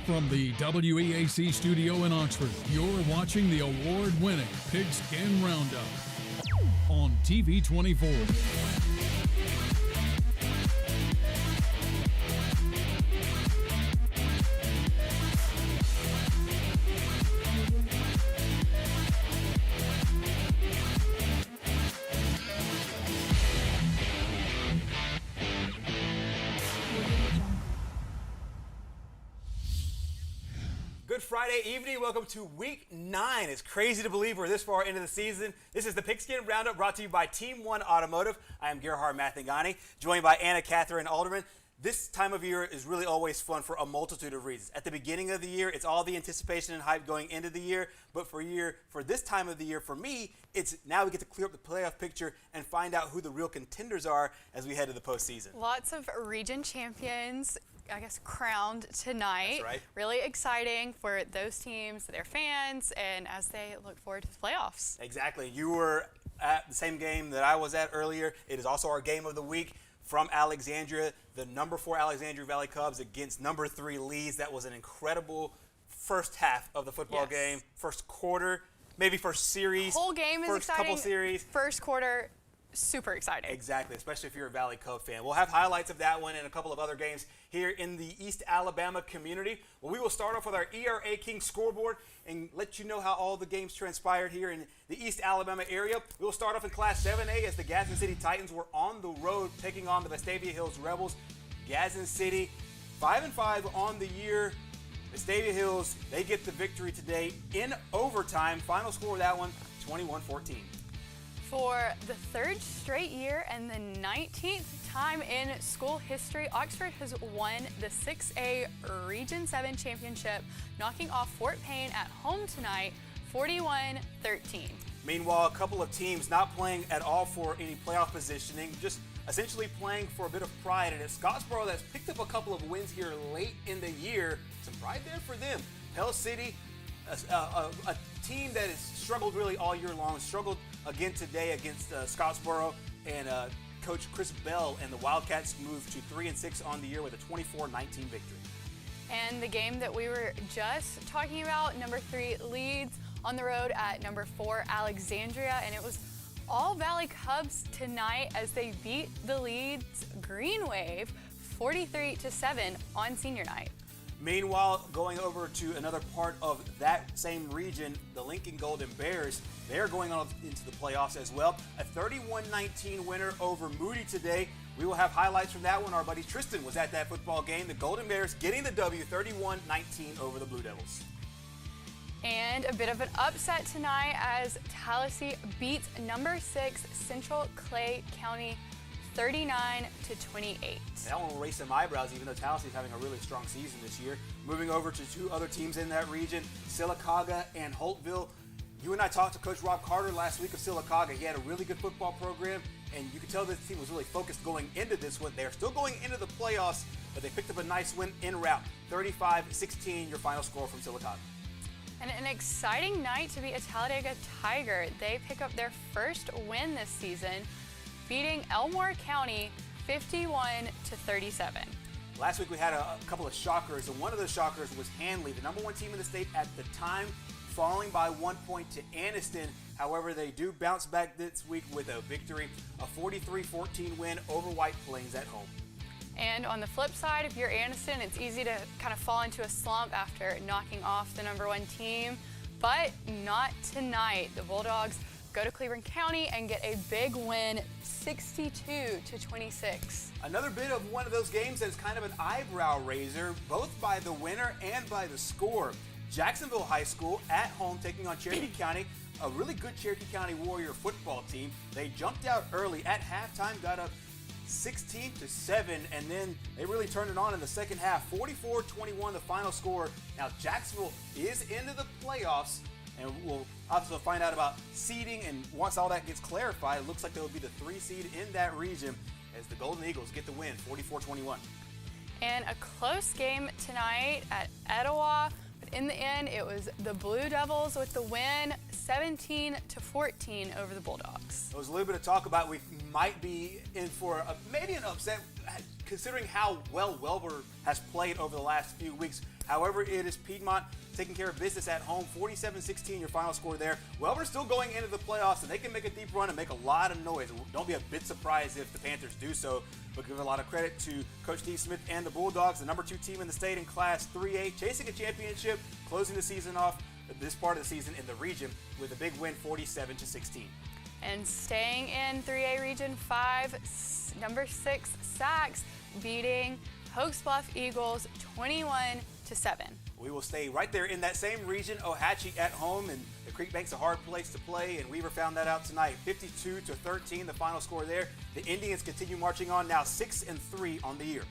From the WEAC studio in Oxford, you're watching the award-winning Pigskin Roundup on TV 24. Good Friday evening. Welcome to week 9. It's crazy to believe we're this far into the season. This is the Pigskin Roundup brought to you by Team 1 Automotive. I am Gerhard Mathangani, joined by Anna Catherine Alderman. This time of year is really always fun for a multitude of reasons. At the beginning of the year, it's all the anticipation and hype going into the year. But for this time of the year, for me, it's now we get to clear up the playoff picture and find out who the real contenders are as we head to the postseason. Lots of region champions, I guess, crowned tonight. That's right. Really exciting for those teams, their fans, and as they look forward to the playoffs. Exactly. You were at the same game that I was at earlier. It is also our game of the week from Alexandria, the number 4 Alexandria Valley Cubs against number 3 Leeds. That was an incredible first half of the football game. First quarter, maybe first series. Whole game is first exciting. Couple series. First quarter, super exciting. Exactly, especially if you're a Valley Cub fan. We'll have highlights of that one and a couple of other games here in the East Alabama community. Well, we will start off with our ERA King scoreboard and let you know how all the games transpired here in the East Alabama area. We will start off in Class 7A as the Gadsden City Titans were on the road taking on the Vestavia Hills Rebels. Gadsden City, 5-5 on the year. Vestavia Hills, they get the victory today in overtime. Final score of that one, 21-14. For the 3rd straight year and the 19th time in school history, Oxford has won the 6A Region 7 championship, knocking off Fort Payne at home tonight, 41-13. Meanwhile, a couple of teams not playing at all for any playoff positioning, just essentially playing for a bit of pride. And it's Scottsboro that's picked up a couple of wins here late in the year. Some pride there for them. Pell City, a team that has struggled really all year long, struggled again today against Scottsboro, and Coach Chris Bell and the Wildcats moved to 3-6 on the year with a 24-19 victory. And the game that we were just talking about, number 3 Leeds on the road at number 4 Alexandria, and it was all Valley Cubs tonight as they beat the Leeds Green Wave 43-7 on senior night. Meanwhile, going over to another part of that same region, the Lincoln Golden Bears, they're going on into the playoffs as well. A 31-19 winner over Moody today. We will have highlights from that one. Our buddy Tristan was at that football game. The Golden Bears getting the W, 31-19 over the Blue Devils. And a bit of an upset tonight as Tallahassee beats number 6 Central Clay County 39-28. That one will raise some eyebrows, even though Tallahassee is having a really strong season this year. Moving over to 2 other teams in that region, Sylacauga and Holtville. You and I talked to Coach Rob Carter last week of Sylacauga. He had a really good football program, and you could tell this team was really focused going into this one. They're still going into the playoffs, but they picked up a nice win en route. 35-16, your final score from Sylacauga. And an exciting night to be a Talladega Tiger. They pick up their first win this season, beating Elmore County 51-37. Last week we had a couple of shockers, and one of those shockers was Handley, the number 1 team in the state at the time, falling by 1 point to Anniston. However, they do bounce back this week with a victory, a 43-14 win over White Plains at home. And on the flip side, if you're Anniston, it's easy to kind of fall into a slump after knocking off the number 1 team, but not tonight. The Bulldogs go to Cleveland County and get a big win, 62-26. Another bit of one of those games that is kind of an eyebrow raiser, both by the winner and by the score. Jacksonville High School at home taking on Cherokee County, a really good Cherokee County Warrior football team. They jumped out early at halftime, got up 16-7, and then they really turned it on in the second half. 44-21 the final score. Now Jacksonville is into the playoffs, and we'll also find out about seeding, and once all that gets clarified, it looks like they'll be the 3 seed in that region as the Golden Eagles get the win, 44-21. And a close game tonight at Etowah, but in the end, it was the Blue Devils with the win, 17-14 over the Bulldogs. There was a little bit of talk about we might be in for maybe an upset, considering how well Welber has played over the last few weeks. However, it is Piedmont taking care of business at home, 47-16 your final score there. Welborn's still going into the playoffs, and they can make a deep run and make a lot of noise. Don't be a bit surprised if the Panthers do so, but give a lot of credit to Coach Steve Smith and the Bulldogs, the number 2 team in the state in Class 3A, chasing a championship, closing the season off, this part of the season in the region with a big win, 47-16. And staying in 3A Region 5, number 6 Sacs beating Hokes Bluff Eagles 21-7. We will stay right there in that same region. Ohatchee at home, and the Creek Bank's a hard place to play, and Weaver found that out tonight. 52-13, the final score there. The Indians continue marching on, now 6-3 on the year.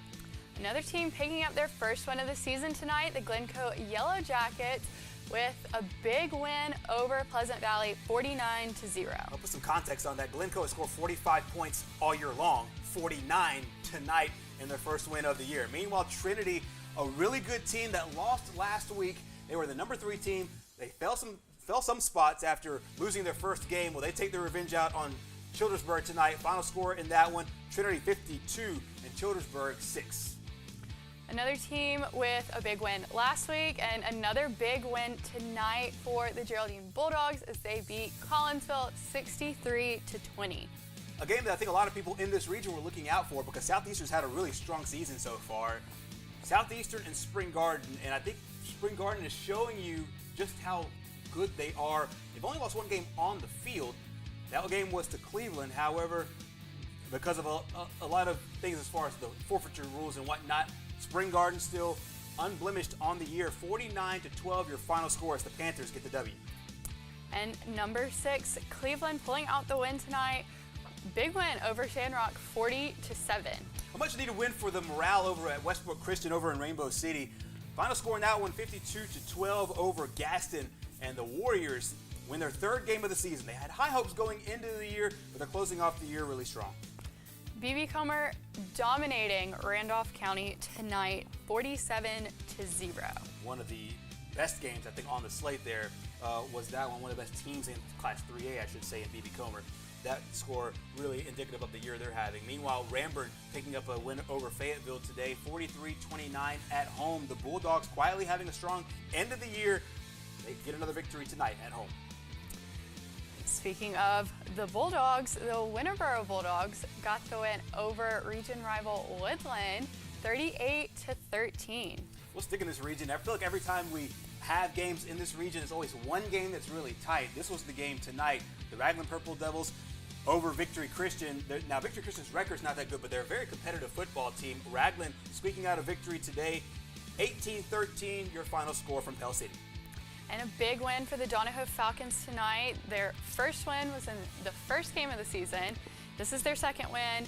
Another team picking up their first win of the season tonight, the Glencoe Yellow Jackets, with a big win over Pleasant Valley, 49-0. I'll put some context on that. Glencoe has scored 45 points all year long, 49 tonight in their first win of the year. Meanwhile, Trinity, a really good team that lost last week. They were the number 3 team. They fell some spots after losing their first game. Well, they take their revenge out on Childersburg tonight. Final score in that one, Trinity 52 and Childersburg 6. Another team with a big win last week and another big win tonight for the Geraldine Bulldogs as they beat Collinsville 63-20. A game that I think a lot of people in this region were looking out for because Southeastern's had a really strong season so far. Southeastern and Spring Garden, and I think Spring Garden is showing you just how good they are. They've only lost one game on the field. That game was to Cleveland. However, because of a lot of things as far as the forfeiture rules and whatnot, Spring Garden still unblemished on the year. 49-12 your final score as the Panthers get the W. And number 6, Cleveland pulling out the win tonight. Big win over Shamrock, 40-7. A much needed win for the morale over at Westbrook Christian over in Rainbow City. Final score in that one, 52-12 over Gaston, and the Warriors win their 3rd game of the season. They had high hopes going into the year, but they're closing off the year really strong. BB Comer dominating Randolph County tonight, 47-0. One of the best games, I think, on the slate there was that one. One of the best teams in Class 3A, I should say, in BB Comer. That score really indicative of the year they're having. Meanwhile, Ramburn picking up a win over Fayetteville today, 43-29 at home. The Bulldogs quietly having a strong end of the year. They get another victory tonight at home. Speaking of the Bulldogs, the Winterboro Bulldogs got the win over region rival Woodland, 38-13. We'll stick in this region. I feel like every time we have games in this region, it's always one game that's really tight. This was the game tonight. The Raglan Purple Devils over Victory Christian. Now, Victory Christian's record's not that good, but they're a very competitive football team. Raglan squeaking out a victory today, 18-13, your final score from Pell City. And a big win for the Donahoe Falcons tonight. Their first win was in the first game of the season. This is their second win,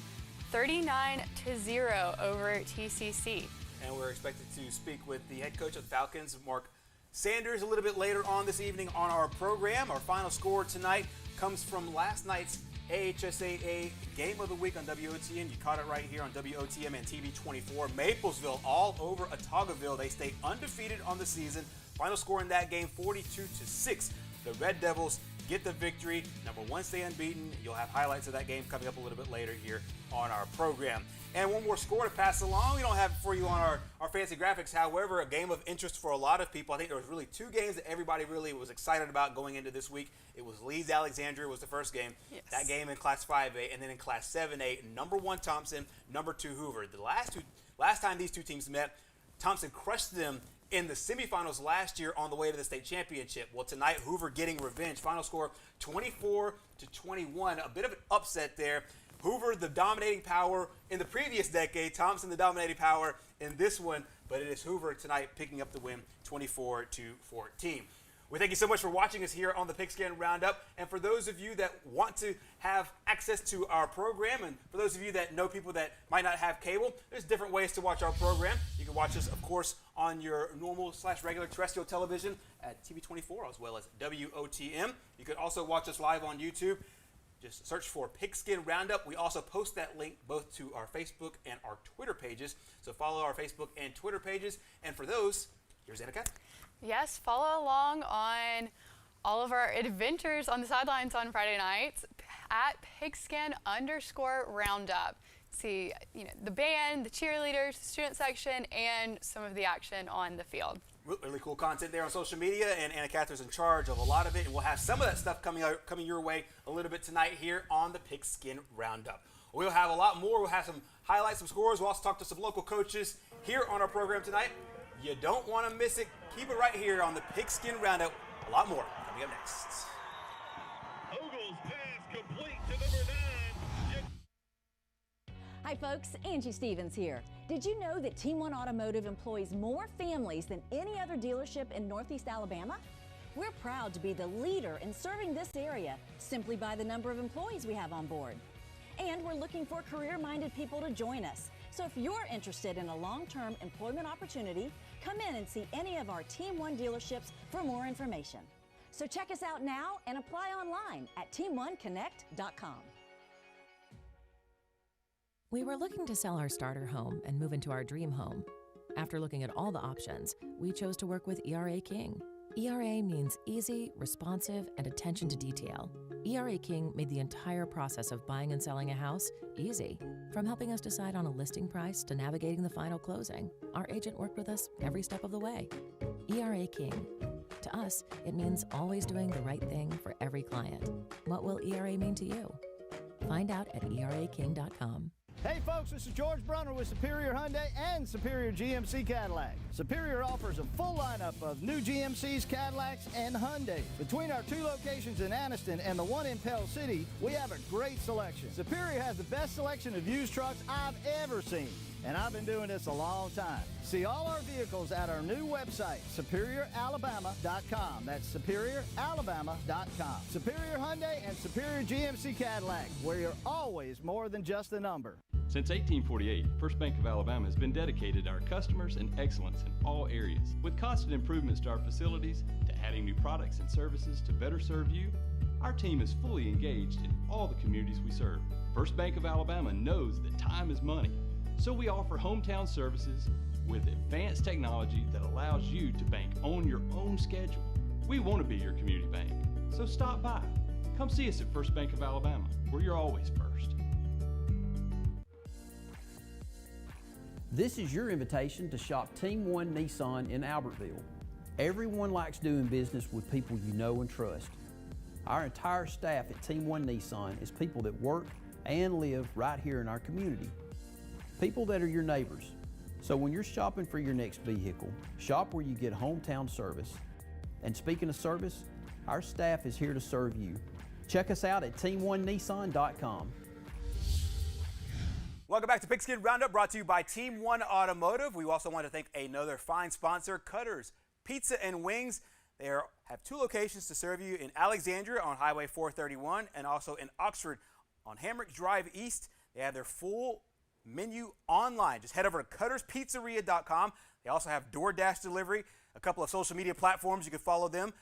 39-0 over TCC. And we're expected to speak with the head coach of the Falcons, Mark Sanders, a little bit later on this evening on our program. Our final score tonight comes from last night's AHSAA Game of the Week on WOTN. You caught it right here on WOTM and TV24. Maplesville all over Otagoville. They stay undefeated on the season. Final score in that game, 42-6. The Red Devils get the victory. Number 1 stay unbeaten. You'll have highlights of that game coming up a little bit later here on our program. And one more score to pass along. We don't have it for you on our fancy graphics. However, a game of interest for a lot of people. I think there was really 2 games that everybody really was excited about going into this week. It was Leeds Alexandria was the first game. Yes. That game in Class 5A, and then in Class 7A, number 1 Thompson, number 2 Hoover. The last time these 2 teams met, Thompson crushed them in the semifinals last year on the way to the state championship. Well, tonight, Hoover getting revenge. Final score 24-21. A bit of an upset there. Hoover, the dominating power in the previous decade. Thompson, the dominating power in this one. But it is Hoover tonight picking up the win, 24-14. We thank you so much for watching us here on the Pigskin Roundup. And for those of you that want to have access to our program, and for those of you that know people that might not have cable, there's different ways to watch our program. You can watch us, of course, on your normal/regular terrestrial television at TV24 as well as WOTM. You can also watch us live on YouTube. Just search for Pigskin Roundup. We also post that link both to our Facebook and our Twitter pages. So follow our Facebook and Twitter pages. And for those, here's Annika. Yes, follow along on all of our adventures on the sidelines on Friday nights at Pigskin_Roundup. see, the band, the cheerleaders, the student section, and some of the action on the field. Really cool content there on social media, and Anna Catherine's in charge of a lot of it, and we'll have some of that stuff coming your way a little bit tonight here on the Pigskin Roundup. We'll have a lot more. We'll have some highlights, some scores. We'll also talk to some local coaches here on our program tonight. You don't want to miss it. Keep it right here on the Pigskin Roundup. A lot more coming up next. Ogle's pass complete to number 9. Hi folks, Angie Stevens here. Did you know that Team 1 Automotive employs more families than any other dealership in Northeast Alabama? We're proud to be the leader in serving this area simply by the number of employees we have on board. And we're looking for career-minded people to join us. So if you're interested in a long-term employment opportunity, come in and see any of our Team 1 dealerships for more information. So check us out now and apply online at team1connect.com. We were looking to sell our starter home and move into our dream home. After looking at all the options, we chose to work with ERA King. ERA means easy, responsive, and attention to detail. ERA King made the entire process of buying and selling a house easy. From helping us decide on a listing price to navigating the final closing, our agent worked with us every step of the way. ERA King. To us, it means always doing the right thing for every client. What will ERA mean to you? Find out at eraking.com. Hey folks, this is George Brunner with Superior Hyundai and Superior GMC Cadillac. Superior offers a full lineup of new GMCs, Cadillacs, and Hyundai. Between our 2 locations in Anniston and the one in Pell City, we have a great selection. Superior has the best selection of used trucks I've ever seen, and I've been doing this a long time. See all our vehicles at our new website, superioralabama.com. That's superioralabama.com. Superior Hyundai and Superior GMC Cadillac, where you're always more than just a number. Since 1848, First Bank of Alabama has been dedicated to our customers and excellence in all areas. With constant improvements to our facilities, to adding new products and services to better serve you, our team is fully engaged in all the communities we serve. First Bank of Alabama knows that time is money, so we offer hometown services with advanced technology that allows you to bank on your own schedule. We want to be your community bank, so stop by. Come see us at First Bank of Alabama, where you're always first. This is your invitation to shop Team 1 Nissan in Albertville. Everyone likes doing business with people you know and trust. Our entire staff at Team 1 Nissan is people that work and live right here in our community. People that are your neighbors. So when you're shopping for your next vehicle, shop where you get hometown service. And speaking of service, our staff is here to serve you. Check us out at team1nissan.com. Welcome back to Pigskin Roundup, brought to you by Team 1 Automotive. We also want to thank another fine sponsor, Cutters Pizza and Wings. They have 2 locations to serve you in Alexandria on Highway 431 and also in Oxford on Hamrick Drive East. They have their full menu online. Just head over to cutterspizzeria.com. They also have DoorDash delivery, a couple of social media platforms. You can follow them.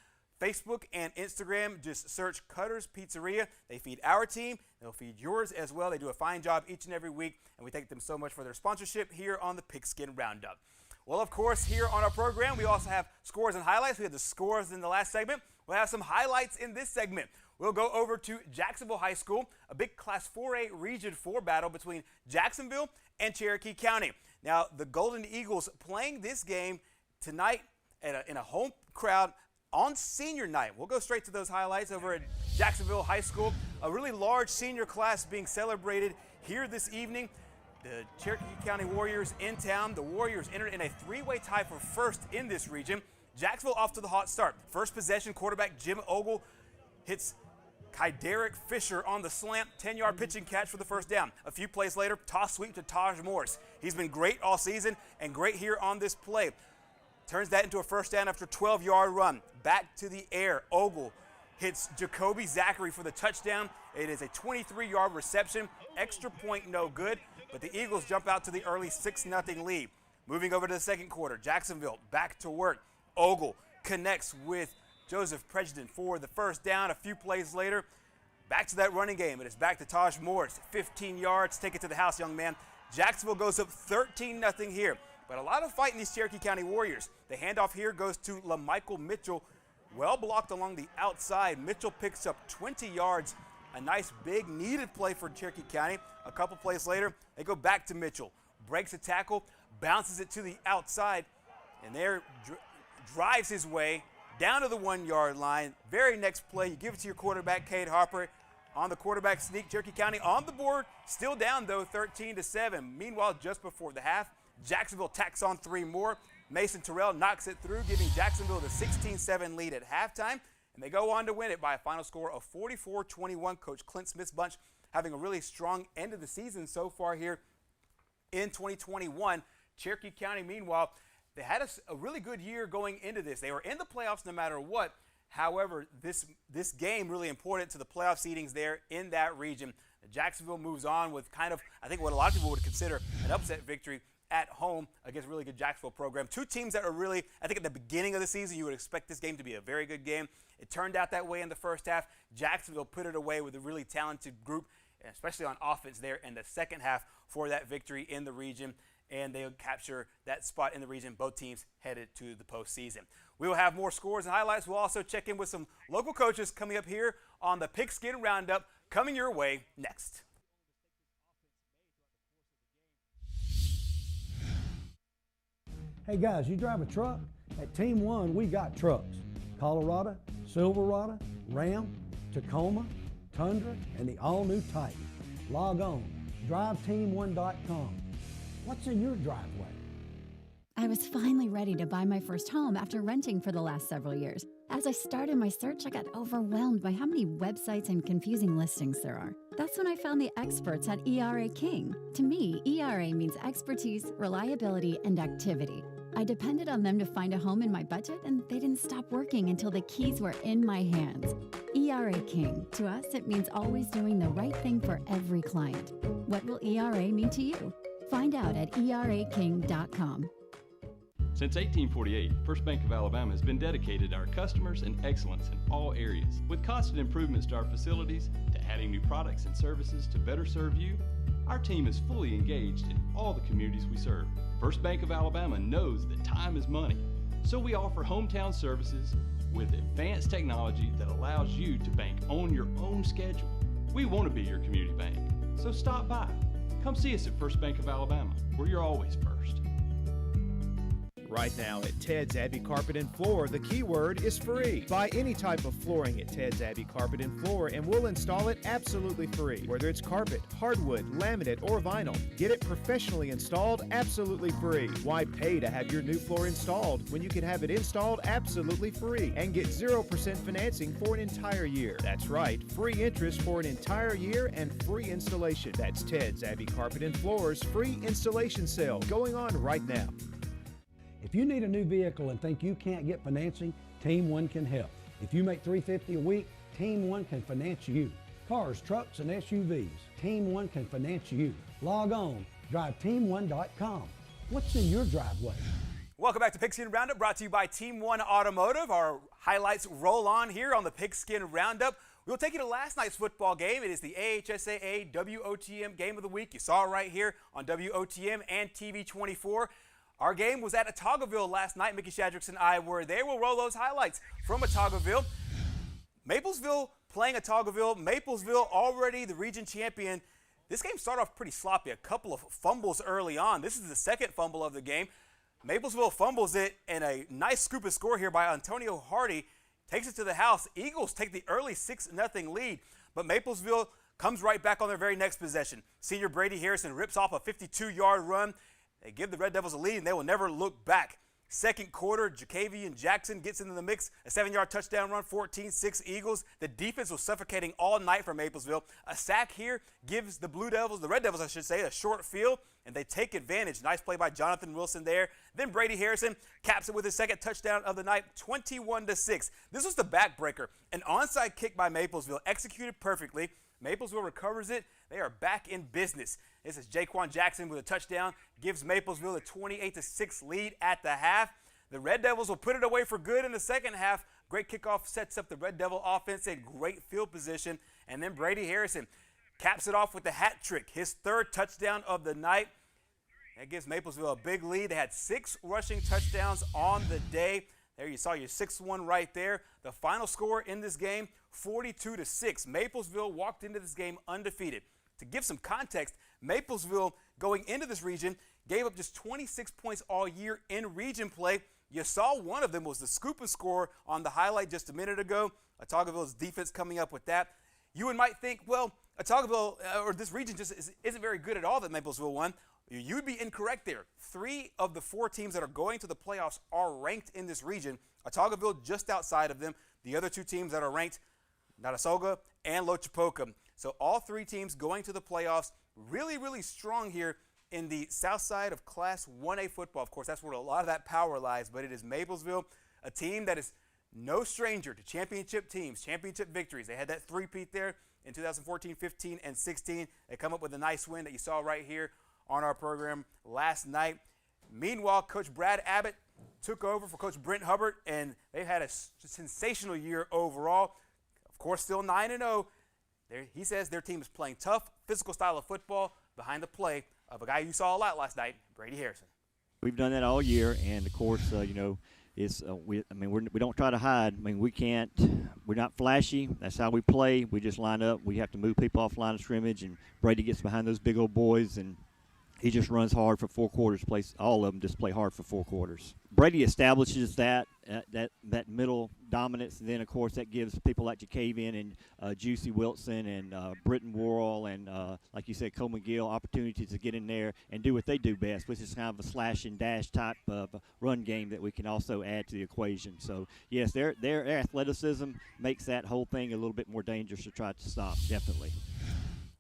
Facebook and Instagram, just search Cutters Pizzeria. They feed our team. They'll feed yours as well. They do a fine job each and every week, and we thank them so much for their sponsorship here on the Pigskin Roundup. Well, of course, here on our program, we also have scores and highlights. We had the scores in the last segment. We'll have some highlights in this segment. We'll go over to Jacksonville High School, a big Class 4A Region 4 battle between Jacksonville and Cherokee County. Now, the Golden Eagles playing this game tonight in a home crowd on senior night. We'll go straight to those highlights over at Jacksonville High School. A really large senior class being celebrated here this evening. The Cherokee County Warriors in town. The Warriors entered in a 3-way tie for first in this region. Jacksonville off to the hot start. First possession, quarterback Jim Ogle hits Kyderick Fisher on the slant, 10-yard pitching catch for the first down. A few plays later, toss sweep to Taj Morris. He's been great all season and great here on this play. Turns that into a first down after a 12-yard run. Back to the air. Ogle hits Jacoby Zachary for the touchdown. It is a 23-yard reception. Extra point, no good. But the Eagles jump out to the early 6-0 lead. Moving over to the second quarter, Jacksonville back to work. Ogle connects with Joseph Prejeton for the first down. A few plays later, back to that running game. It is back to Taj Morris. 15 yards. Take it to the house, young man. Jacksonville goes up 13-0 here. But a lot of fight in these Cherokee County Warriors. The handoff here goes to LaMichael Mitchell. Well blocked along the outside. Mitchell picks up 20 yards. A nice, big, needed play for Cherokee County. A couple plays later, they go back to Mitchell. Breaks a tackle, bounces it to the outside, and there drives his way down to the 1-yard line. Very next play, you give it to your quarterback, Cade Harper. On the quarterback sneak, Cherokee County on the board, still down though, 13-7. Meanwhile, just before the half, Jacksonville tacks on 3 more. Mason Terrell knocks it through, giving Jacksonville the 16-7 lead at halftime, and they go on to win it by a final score of 44-21. Coach Clint Smith's bunch having a really strong end of the season so far here in 2021. Cherokee County, meanwhile, they had a really good year going into this. They were in the playoffs no matter what. However, this game really important to the playoff seedings there in that region. Jacksonville moves on with kind of, I think, what a lot of people would consider an upset victory at home against a really good Jacksonville program. 2 teams that are really, I think at the beginning of the season, you would expect this game to be a very good game. It turned out that way in the first half. Jacksonville put it away with a really talented group, especially on offense there in the second half for that victory in the region. And they'll capture that spot in the region. Both teams headed to the postseason. We will have more scores and highlights. We'll also check in with some local coaches coming up here on the Pigskin Roundup, coming your way next. Hey guys, you drive a truck? At Team One, we got trucks. Colorado, Silverado, Ram, Tacoma, Tundra, and the all-new Titan. Log on, driveteam1.com. What's in your driveway? I was finally ready to buy my first home after renting for the last several years. As I started my search, I got overwhelmed by how many websites and confusing listings there are. That's when I found the experts at ERA King. To me, ERA means expertise, reliability, and activity. I depended on them to find a home in my budget, and they didn't stop working until the keys were in my hands. ERA King. To us, it means always doing the right thing for every client. What will ERA mean to you? Find out at eraking.com. Since 1848, First Bank of Alabama has been dedicated to our customers and excellence in all areas. With constant improvements to our facilities, to adding new products and services to better serve you, our team is fully engaged in all the communities we serve. First Bank of Alabama knows that time is money, so we offer hometown services with advanced technology that allows you to bank on your own schedule. We want to be your community bank, so stop by. Come see us at First Bank of Alabama, where you're always first. Right now at Ted's Abbey Carpet and Floor, the keyword is free. Buy any type of flooring at Ted's Abbey Carpet and Floor and we'll install it absolutely free. Whether it's carpet, hardwood, laminate, or vinyl, get it professionally installed absolutely free. Why pay to have your new floor installed when you can have it installed absolutely free and get 0% financing for an entire year? That's right, free interest for an entire year and free installation. That's Ted's Abbey Carpet and Floor's free installation sale going on right now. If you need a new vehicle and think you can't get financing, Team One can help. If you make $350 a week, Team One can finance you. Cars, trucks, and SUVs, Team One can finance you. Log on, driveteam1.com. What's in your driveway? Welcome back to Pigskin Roundup, brought to you by Team One Automotive. Our highlights roll on here on the Pigskin Roundup. We'll take you to last night's football game. It is the AHSAA WOTM Game of the Week. You saw it right here on WOTM and TV 24. Our game was at Otagoville last night. Mickey Shadrix and I were there. We'll roll those highlights from Otagoville. Maplesville playing Otagoville. Maplesville already the region champion. This game started off pretty sloppy. A couple of fumbles early on. This is the second fumble of the game. Maplesville fumbles it, and a nice scoop and score here by Antonio Hardy takes it to the house. Eagles take the early 6-0 lead, but Maplesville comes right back on their very next possession. Senior Brady Harrison rips off a 52-yard run. They give the Red Devils a lead, and they will never look back. Second quarter, Jacavian Jackson gets into the mix. A 7-yard touchdown run, 14-6 Eagles. The defense was suffocating all night for Maplesville. A sack here gives the Red Devils, I should say, a short field, and they take advantage. Nice play by Jonathan Wilson there. Then Brady Harrison caps it with his second touchdown of the night, 21-6. This was the backbreaker. An onside kick by Maplesville, executed perfectly. Maplesville recovers it. They are back in business. This is Jaquan Jackson with a touchdown, gives Maplesville a 28-6 lead at the half. The Red Devils will put it away for good in the second half. Great kickoff sets up the Red Devil offense in great field position. And then Brady Harrison caps it off with the hat trick, his third touchdown of the night. That gives Maplesville a big lead. They had 6 rushing touchdowns on the day. There you saw your 6-1 right there. The final score in this game, 42-6. Maplesville walked into this game undefeated. to give some context, Maplesville going into this region gave up just 26 points all year in region play. You saw one of them was the scoop and score on the highlight just a minute ago. Otagoville's defense coming up with that. You might think, well, Otagoville or this region just isn't very good at all that Maplesville won. You'd be incorrect there. 3 of the 4 teams that are going to the playoffs are ranked in this region. Otagoville just outside of them. The other 2 teams that are ranked, Notasulga and Lochapoka. So all 3 teams going to the playoffs. Really, really strong here in the south side of Class 1A football. Of course, that's where a lot of that power lies, but it is Maplesville, a team that is no stranger to championship teams, championship victories. They had that three-peat there in 2014, 15, and 16. They come up with a nice win that you saw right here on our program last night. Meanwhile, Coach Brad Abbott took over for Coach Brent Hubbard, and they've had a sensational year overall. Of course, still 9-0. He says their team is playing tough, physical style of football behind the play of a guy you saw a lot last night, Brady Harrison. We've done that all year, and of course, we don't try to hide. I mean, we're not flashy. That's how we play. We just line up. We have to move people off line of scrimmage, and Brady gets behind those big old boys, and he just runs hard for 4 quarters. All of them just play hard for 4 quarters. Brady establishes that middle dominance, and then, of course, that gives people like Jacavian and Juicy Wilson and Britton Worrell and, like you said, Cole McGill, opportunities to get in there and do what they do best, which is kind of a slash and dash type of run game that we can also add to the equation. So, yes, their athleticism makes that whole thing a little bit more dangerous to try to stop, definitely.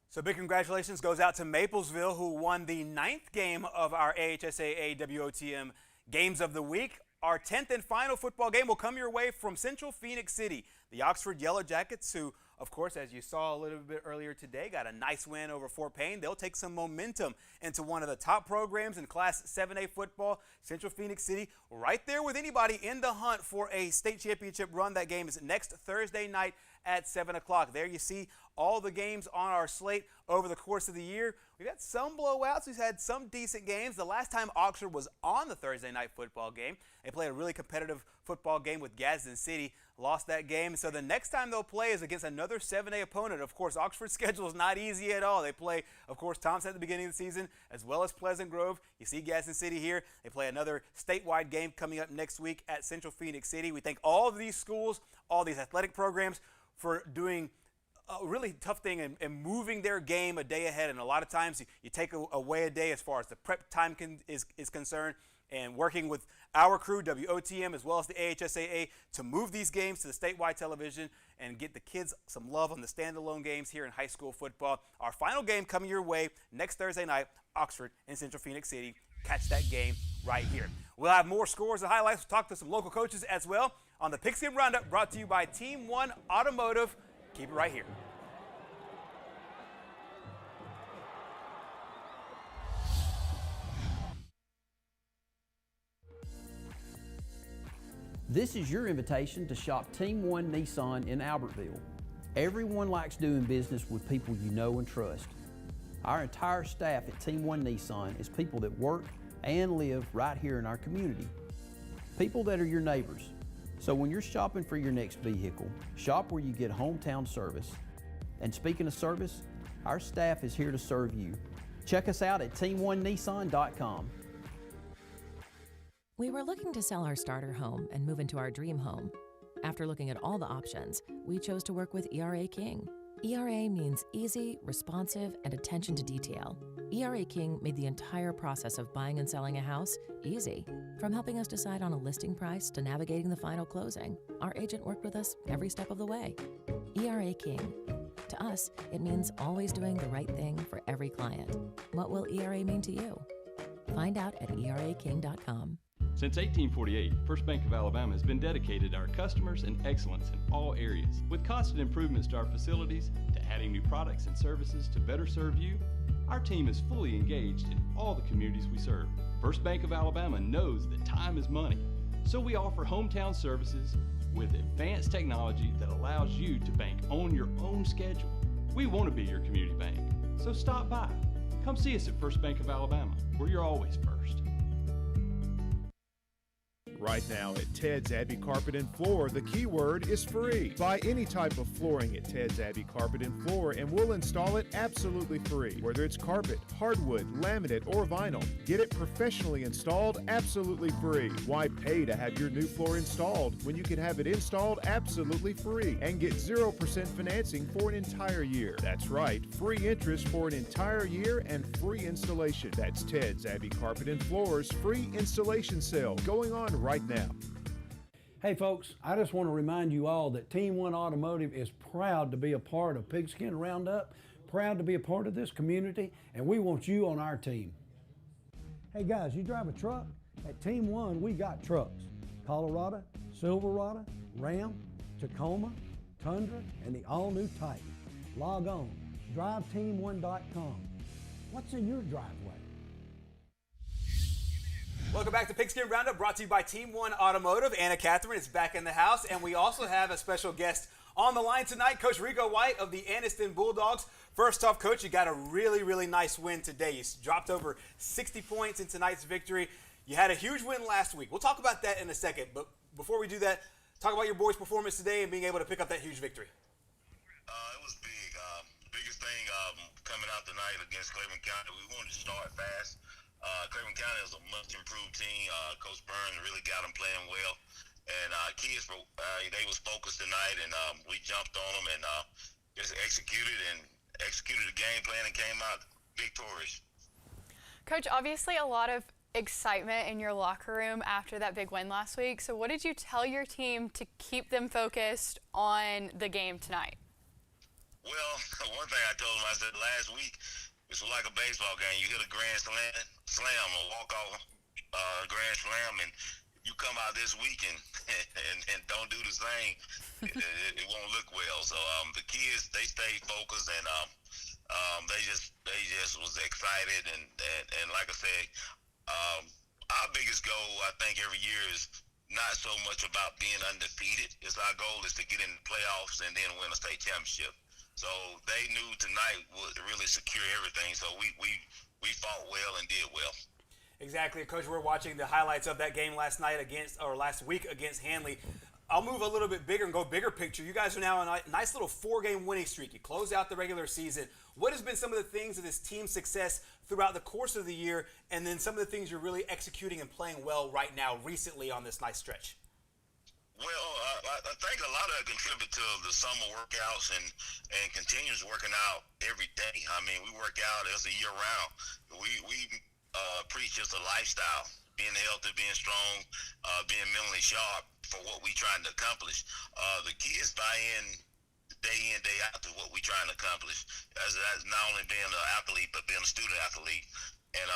So big congratulations goes out to Maplesville, who won the 9th game of our AHSAA WOTM Games of the Week. Our 10th and final football game will come your way from Central Phoenix City. The Oxford Yellow Jackets, who, of course, as you saw a little bit earlier today, got a nice win over Fort Payne. They'll take some momentum into one of the top programs in Class 7A football. Central Phoenix City right there with anybody in the hunt for a state championship run. That game is next Thursday night at 7 o'clock. There you see all the games on our slate over the course of the year. We've had some blowouts. We've had some decent games. The last time Oxford was on the Thursday night football game, they played a really competitive football game with Gadsden City, lost that game. So the next time they'll play is against another 7A opponent. Of course, Oxford's schedule is not easy at all. They play, of course, Thompson at the beginning of the season, as well as Pleasant Grove. You see Gadsden City here. They play another statewide game coming up next week at Central Phoenix City. We thank all of these schools, all these athletic programs for doing a really tough thing and moving their game a day ahead. And a lot of times you take away a day as far as the prep time is concerned, and working with our crew, WOTM, as well as the AHSAA, to move these games to the statewide television and get the kids some love on the standalone games here in high school football. Our final game coming your way next Thursday night, Oxford and Central Phoenix City. Catch that game right here. We'll have more scores and highlights. We'll talk to some local coaches as well on the Pigskin Roundup, brought to you by Team 1 Automotive. Keep it right here. This is your invitation to shop Team 1 Nissan in Albertville. Everyone likes doing business with people you know and trust. Our entire staff at Team 1 Nissan is people that work and live right here in our community. People that are your neighbors. So when you're shopping for your next vehicle, shop where you get hometown service. And speaking of service, our staff is here to serve you. Check us out at team1nissan.com. We were looking to sell our starter home and move into our dream home. After looking at all the options, we chose to work with ERA King. ERA means easy, responsive, and attention to detail. ERA King made the entire process of buying and selling a house easy. From helping us decide on a listing price to navigating the final closing, our agent worked with us every step of the way. ERA King. To us, it means always doing the right thing for every client. What will ERA mean to you? Find out at eraking.com. Since 1848, First Bank of Alabama has been dedicated to our customers and excellence in all areas. With constant improvements to our facilities, to adding new products and services to better serve you, our team is fully engaged in all the communities we serve. First Bank of Alabama knows that time is money, so we offer hometown services with advanced technology that allows you to bank on your own schedule. We want to be your community bank, so stop by. Come see us at First Bank of Alabama, where you're always first. Right now at Ted's Abbey Carpet and Floor, the keyword is free. Buy any type of flooring at Ted's Abbey Carpet and Floor and we'll install it absolutely free. Whether it's carpet, hardwood, laminate, or vinyl, get it professionally installed absolutely free. Why pay to have your new floor installed when you can have it installed absolutely free and get 0% financing for an entire year? That's right, free interest for an entire year and free installation. That's Ted's Abbey Carpet and Floor's free installation sale going on right now. Hey folks, I just want to remind you all that Team One Automotive is proud to be a part of Pigskin Roundup, proud to be a part of this community, and we want you on our team. Hey guys, you drive a truck? At Team One, we got trucks. Colorado, Silverado, Ram, Tacoma, Tundra, and the all-new Titan. Log on, driveteam1.com. What's in your driveway? Welcome back to Pigskin Roundup, brought to you by Team One Automotive. Anna Catherine is back in the house, and we also have a special guest on the line tonight, Coach Rico White of the Anniston Bulldogs. First off, Coach, you got a really, really nice win today. You dropped over 60 points in tonight's victory. You had a huge win last week. We'll talk about that in a second, but before we do that, talk about your boys' performance today and being able to pick up that huge victory. It was big. Biggest thing coming out tonight against Cleveland County, we wanted to start fast. Cleveland County is a much improved team. Coach Burns really got them playing well. And kids, they was focused tonight, and we jumped on them and just executed the game plan and came out victorious. Coach, obviously a lot of excitement in your locker room after that big win last week. So what did you tell your team to keep them focused on the game tonight? Well, one thing I told them, I said last week, it's like a baseball game. You hit a grand slam or walk-off grand slam, and you come out this week and don't do the same, it won't look well. So the kids, they stayed focused, and they just was excited. And like I said, our biggest goal, I think, every year is not so much about being undefeated. Our goal is to get in the playoffs and then win a state championship. So they knew tonight would really secure everything. So we fought well and did well. Exactly, Coach. We're watching the highlights of that game last week against Hanley. I'll move a little bit bigger and go bigger picture. You guys are now on a nice little 4-game winning streak. You closed out the regular season. What has been some of the things of this team's success throughout the course of the year, and then some of the things you're really executing and playing well right now recently on this nice stretch? Well, I think a lot of it contribute to the summer workouts and continues working out every day. I mean, we work out as a year round. We preach just a lifestyle, being healthy, being strong, being mentally sharp for what we're trying to accomplish. The kids buy in day out to what we're trying to accomplish. As not only being an athlete, but being a student athlete. And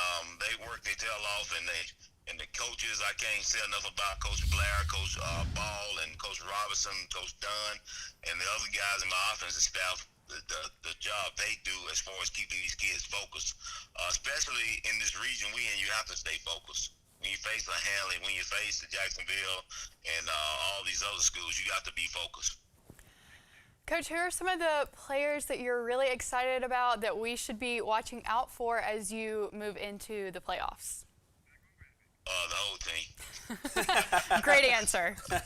they work their tail off, and the coaches, I can't say enough about Coach Blair, Coach Ball, and Coach Robinson, Coach Dunn, and the other guys in my offensive staff, the job they do as far as keeping these kids focused. Especially in this region we in, you have to stay focused. When you face a Hanley, when you face the Jacksonville and all these other schools, you have to be focused. Coach, who are some of the players that you're really excited about that we should be watching out for as you move into the playoffs? The whole team. Great answer. The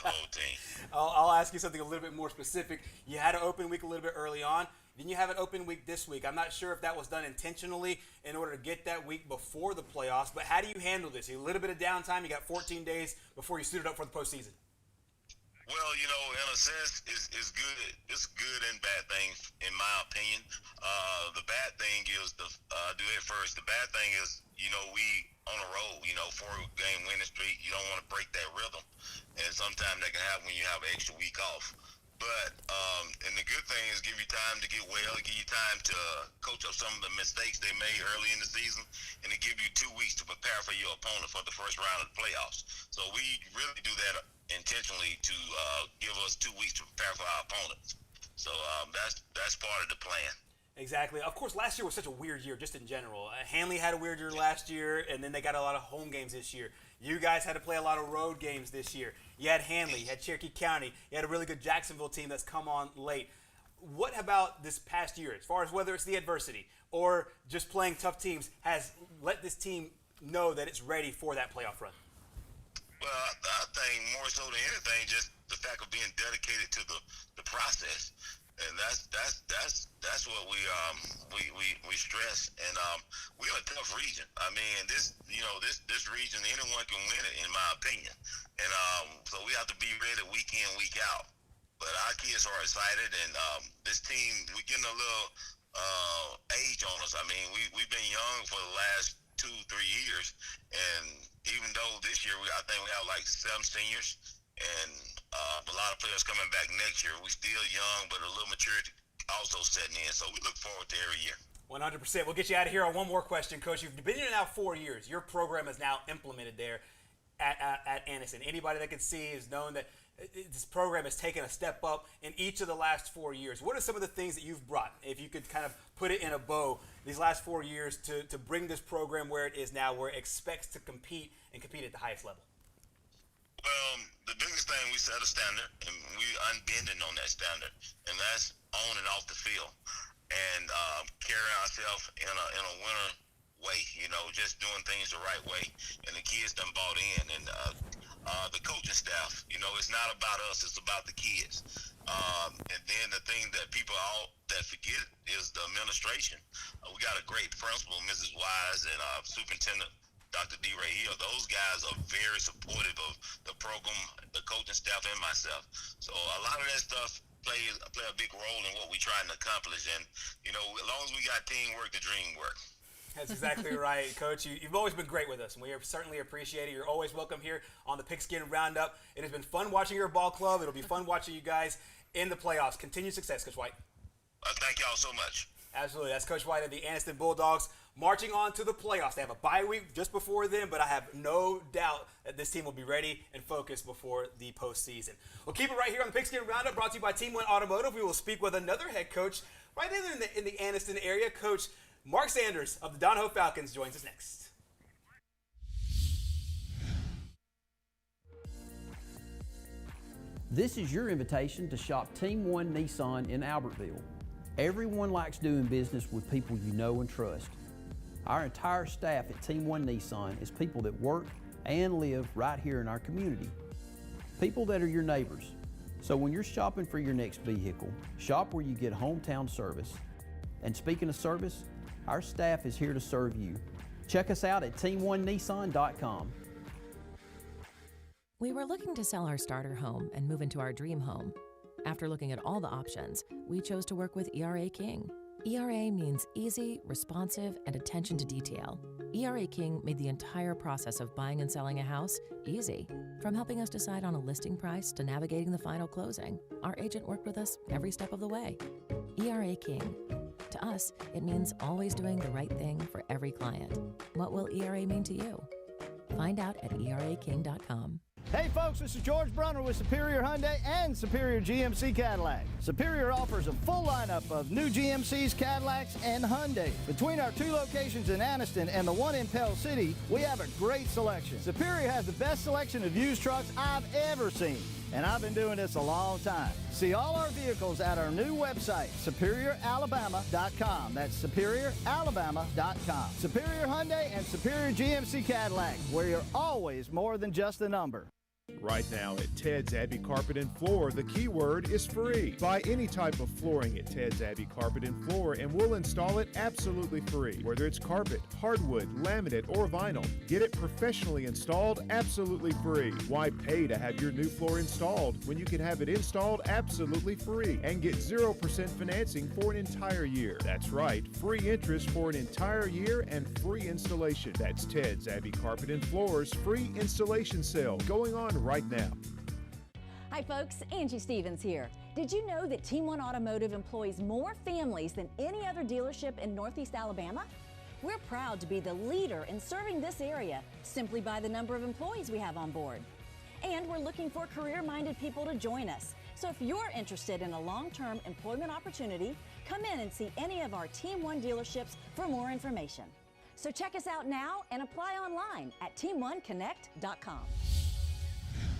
whole team. I'll ask you something a little bit more specific. You had an open week a little bit early on. Then you have an open week this week. I'm not sure if that was done intentionally in order to get that week before the playoffs, but how do you handle this? A little bit of downtime. You got 14 days before you suited up for the postseason. Well, you know, in a sense, it's good. It's good and bad things, in my opinion. The bad thing is do it first. The bad thing is, you know, we on a roll, you know, 4-game winning streak. You don't want to break that rhythm, and sometimes that can happen when you have an extra week off. But and the good thing is give you time to get well, give you time to coach up some of the mistakes they made early in the season, and to give you 2 weeks to prepare for your opponent for the first round of the playoffs. So we really do that intentionally to give us 2 weeks to prepare for our opponents. So that's part of the plan. Exactly. Of course, last year was such a weird year just in general. Hanley had a weird year last year, and then they got a lot of home games this year. You guys had to play a lot of road games this year. You had Hanley, you had Cherokee County, you had a really good Jacksonville team that's come on late. What about this past year, as far as whether it's the adversity or just playing tough teams, has let this team know that it's ready for that playoff run? Well, I think more so than anything, just the fact of being dedicated to the process, and that's what we stress. And we're in a tough region. I mean, this region, anyone can win it, in my opinion. And so we have to be ready week in, week out. But our kids are excited, and this team, we're getting a little age on us. I mean, we've been young for the last 2-3 years, and even though this year I think we have like 7 seniors and a lot of players coming back next year, we still young, but a little maturity also setting in. So we look forward to every year. 100%. We'll get you out of here on one more question, Coach. You've been here now 4 years. Your program is now implemented there at Anniston. Anybody that can see has known that this program has taken a step up in each of the last 4 years. What are some of the things that you've brought, if you could kind of put it in a bow, these last 4 years to bring this program where it is now, where it expects to compete and compete at the highest level? Well, the biggest thing, we set a standard, and we unbending on that standard, and that's on and off the field, and carrying ourselves in a winner way, just doing things the right way, and the kids done bought in, and the coaching staff, it's not about us, it's about the kids. And then the thing that people all that forget is the administration. We got a great principal, Mrs. Wise, and Superintendent Dr. D. Ray Hill. Those guys are very supportive of the program, the coaching staff, and myself. So a lot of that stuff play a big role in what we're trying to accomplish. And, as long as we got teamwork, the dream works. That's exactly right, Coach. You've always been great with us, and we certainly appreciate it. You're always welcome here on the Pigskin Roundup. It has been fun watching your ball club. It'll be fun watching you guys in the playoffs. Continued success, Coach White. Thank y'all so much. Absolutely. That's Coach White of the Anniston Bulldogs, marching on to the playoffs. They have a bye week just before then, but I have no doubt that this team will be ready and focused before the postseason. We'll keep it right here on the Pigskin Roundup, brought to you by Team 1 Automotive. We will speak with another head coach right in the Anniston area. Coach Mark Sanders of the Donahoe Falcons joins us next. This is your invitation to shop Team 1 Nissan in Albertville. Everyone likes doing business with people you know and trust. Our entire staff at Team 1 Nissan is people that work and live right here in our community. People that are your neighbors. So when you're shopping for your next vehicle, shop where you get hometown service. And speaking of service, our staff is here to serve you. Check us out at team1nissan.com. We were looking to sell our starter home and move into our dream home. After looking at all the options, we chose to work with ERA King. ERA means easy, responsive, and attention to detail. ERA King made the entire process of buying and selling a house easy. From helping us decide on a listing price to navigating the final closing, our agent worked with us every step of the way. ERA King. To us, it means always doing the right thing for every client. What will ERA mean to you? Find out at eraking.com. Hey folks, this is George Brunner with Superior Hyundai and Superior GMC Cadillac. Superior offers a full lineup of new GMCs, Cadillacs, and Hyundai. Between our 2 locations in Anniston and the one in Pell City, we have a great selection. Superior has the best selection of used trucks I've ever seen, and I've been doing this a long time. See all our vehicles at our new website, superioralabama.com. That's superioralabama.com. Superior Hyundai and Superior GMC Cadillac, where you're always more than just a number. Right now at Ted's Abbey Carpet and Floor, the keyword is free. Buy any type of flooring at Ted's Abbey Carpet and Floor and we'll install it absolutely free. Whether it's carpet, hardwood, laminate, or vinyl, get it professionally installed absolutely free. Why pay to have your new floor installed when you can have it installed absolutely free and get 0% financing for an entire year? That's right, free interest for an entire year and free installation. That's Ted's Abbey Carpet and Floor's free installation sale going on right now. Hi folks, Angie Stevens here. Did you know that Team 1 Automotive employs more families than any other dealership in Northeast Alabama? We're proud to be the leader in serving this area simply by the number of employees we have on board. And we're looking for career-minded people to join us. So if you're interested in a long-term employment opportunity, come in and see any of our Team 1 dealerships for more information. So check us out now and apply online at team1connect.com.